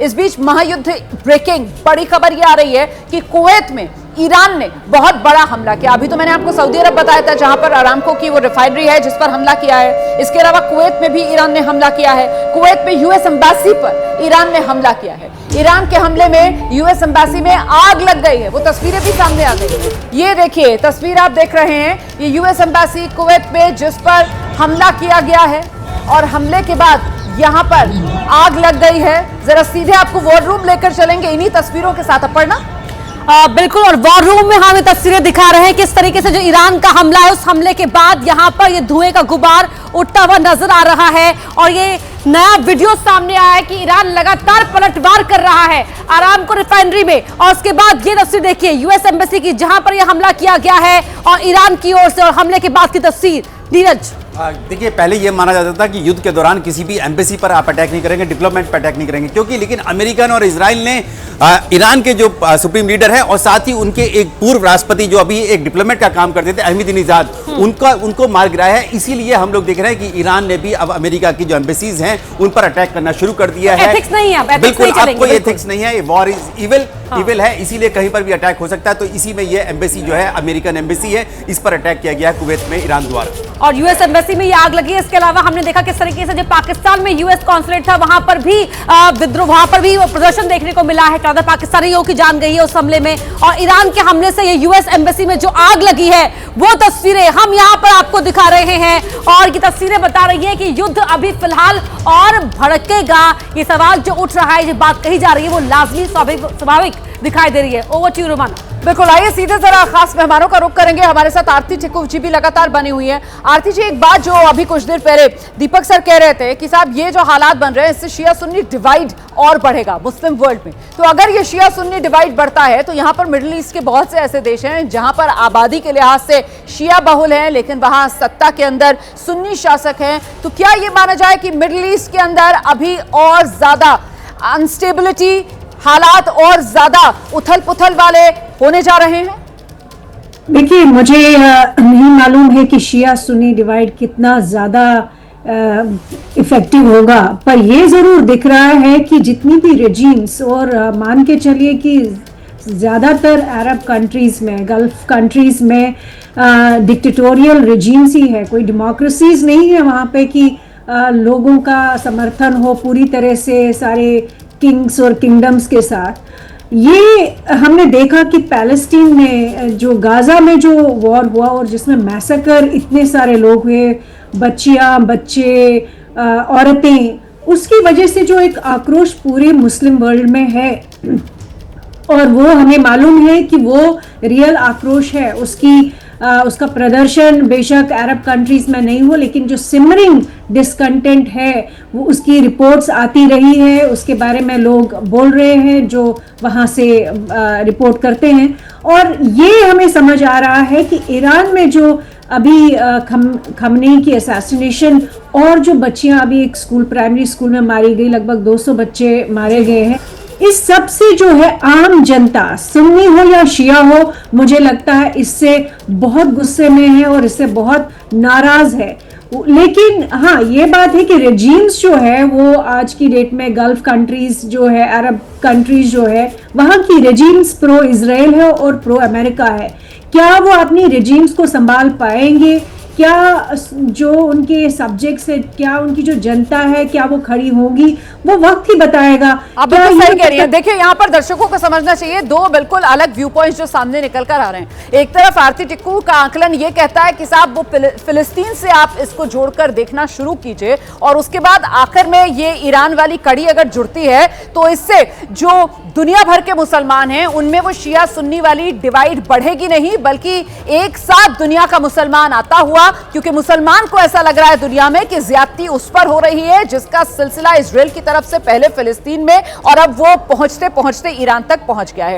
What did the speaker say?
इस बीच महायुद्ध ब्रेकिंग बड़ी खबर ये आ रही है कि कुवैत में ईरान ने बहुत बड़ा हमला किया। अभी तो मैंने आपको सऊदी अरब बताया था जहां पर अरामको की वो रिफाइनरी है जिस पर हमला किया है। इसके अलावा कुवैत में भी ईरान ने हमला किया है। कुवैत में यूएस एम्बेसी पर ईरान ने हमला किया है। ईरान के हमले में यूएस एम्बेसी में आग लग गई है। वो तस्वीरें भी सामने आ गई है। ये देखिए तस्वीर आप देख रहे हैं, ये यूएस एम्बेसी कुवैत में जिस पर हमला किया गया है और हमले के बाद यहां पर आग लग गई है। जरा सीधे आपको वॉर रूम लेकर चलेंगे इन्हीं तस्वीरों के साथ। अपर्णा बिल्कुल, और वॉर रूम में हमें तस्वीरें दिखा रहे हैं किस तरीके से जो ईरान का हमला है, उस हमले के बाद यहां पर ये धुएं का गुबार उठता हुआ नजर आ रहा है। और ये नया वीडियो सामने आया है कि ईरान लगातार पलटवार कर रहा है अरामको रिफाइनरी में। और उसके बाद ये तस्वीर देखिए यूएस एम्बेसी की जहां पर यह हमला किया गया है और ईरान की ओर से और हमले के बाद की तस्वीर। नीरज, देखिए, पहले यह माना जाता था कि युद्ध के दौरान किसी भी एम्बेसी पर आप अटैक नहीं करेंगे, डिप्लोमेट पर अटैक नहीं करेंगे, क्योंकि लेकिन अमेरिकन और इजराइल ने ईरान के जो सुप्रीम लीडर है और साथ ही उनके एक पूर्व राष्ट्रपति जो अभी एक डिप्लोमेट का काम करते थे अहमदीनेजाद, उनको मार गिराया है। इसीलिए हम लोग देख रहे हैं कि ईरान ने भी अब अमेरिका की जो एम्बेसीज हैं उन पर अटैक करना शुरू कर दिया है। एथिक्स नहीं है, बिल्कुल, अब कोई एथिक्स नहीं है, वॉर इज इविल है, इसीलिए कहीं पर भी अटैक हो सकता है। तो इसी में ये एम्बेसी जो है अमेरिकन एम्बेसी है, इस पर अटैक किया गया है कुवैत में ईरान द्वारा। और यूएस एम्बेसी में ये आग लगी है। इसके अलावा हमने देखा किस तरीके से जो पाकिस्तान में यूएस कॉन्सुलेट था वहां पर भी विद्रोह, वहां पर भी प्रदर्शन देखने को मिला है। 14 पाकिस्तानियों की जान गई है उस हमले में। और ईरान के हमले से ये यूएस एम्बेसी में जो आग लगी है वो तस्वीरें हम यहां पर आपको दिखा रहे हैं। और ये तस्वीरें बता रही है कि युद्ध अभी फिलहाल और भड़केगा। ये सवाल जो उठ रहा है, जो बात कही जा रही है, वो लाजमी स्वाभाविक दिखाई दे रही है। Over to you Romana. बिल्कुल, आइए सीधे जरा खास मेहमानों का रुख करेंगे। हमारे साथ आरती टिक्कू जी भी लगातार बनी हुई है। आरती जी, एक बात जो अभी कुछ देर पहले दीपक सर कह रहे थे कि साहब ये जो हालात बन रहे हैं इससे शिया सुन्नी डिवाइड और बढ़ेगा मुस्लिम वर्ल्ड में। तो अगर ये शिया सुन्नी डिवाइड बढ़ता है तो यहाँ पर मिडिल ईस्ट के बहुत से ऐसे देश हैं जहां पर आबादी के लिहाज से शिया बहुल है, लेकिन वहां सत्ता के अंदर सुन्नी शासक हैं। तो क्या ये माना जाए कि मिडिल ईस्ट के अंदर अभी और ज्यादा अनस्टेबिलिटी, हालात और ज्यादा उथल पुथल वाले होने जा रहे हैं? देखिए, मुझे नहीं मालूम है कि शिया सुन्नी डिवाइड कितना ज्यादा इफेक्टिव होगा, पर यह जरूर दिख रहा है कि जितनी भी रेजिम्स, और मान के चलिए कि ज़्यादातर अरब कंट्रीज में, गल्फ कंट्रीज में डिक्टेटोरियल रेजिम्स ही है, कोई डेमोक्रेसीज नहीं है वहाँ पे कि लोगों का समर्थन हो पूरी तरह से सारे किंग्स और किंगडम्स के साथ। ये हमने देखा कि पैलेस्टीन में जो गाजा में जो वॉर हुआ और जिसमें मैसेकर इतने सारे लोग हुए, बच्चियां, बच्चे, औरतें, उसकी वजह से जो एक आक्रोश पूरे मुस्लिम वर्ल्ड में है, और वो हमें मालूम है कि वो रियल आक्रोश है। उसका प्रदर्शन बेशक अरब कंट्रीज में नहीं हो, लेकिन जो सिमरिंग डिसकंटेंट है वो उसकी रिपोर्ट्स आती रही है, उसके बारे में लोग बोल रहे हैं जो वहाँ से रिपोर्ट करते हैं। और ये हमें समझ आ रहा है कि ईरान में जो अभी खमनेई की असैसिनेशन और जो बच्चियाँ अभी एक स्कूल, प्राइमरी स्कूल में मारी गई, लगभग 200 बच्चे मारे गए हैं, इस सब से जो है आम जनता, सुन्नी हो या शिया हो, मुझे लगता है इससे बहुत गुस्से में है और इससे बहुत नाराज है। लेकिन हाँ, ये बात है कि रेजिम्स जो है वो आज की डेट में गल्फ कंट्रीज जो है, अरब कंट्रीज जो है, वहाँ की रेजिम्स प्रो इजराइल है और प्रो अमेरिका है। क्या वो अपनी रेजिम्स को संभाल पाएंगे? क्या जो उनके सब्जेक्ट्स है, क्या उनकी जो जनता है, क्या वो खड़ी होगी? वो वक्त ही बताएगा। अब तो सही कह रही है। देखिए, यहाँ पर दर्शकों को समझना चाहिए दो बिल्कुल अलग व्यू पॉइंट्स जो सामने निकल कर आ रहे हैं। एक तरफ आरती टिक्कू का आकलन ये कहता है कि साहब वो फिलिस्तीन से आप इसको जोड़कर देखना शुरू कीजिए, और उसके बाद आखिर में ये ईरान वाली कड़ी अगर जुड़ती है तो इससे जो दुनिया भर के मुसलमान हैं उनमें वो शिया सुन्नी वाली डिवाइड बढ़ेगी नहीं, बल्कि एक साथ दुनिया का मुसलमान आता हुआ, क्योंकि मुसलमान को ऐसा लग रहा है दुनिया में कि ज्यादती उस पर हो रही है जिसका सिलसिला इजराइल की तरफ से पहले फिलिस्तीन में और अब वो पहुंचते पहुंचते ईरान तक पहुंच गया है।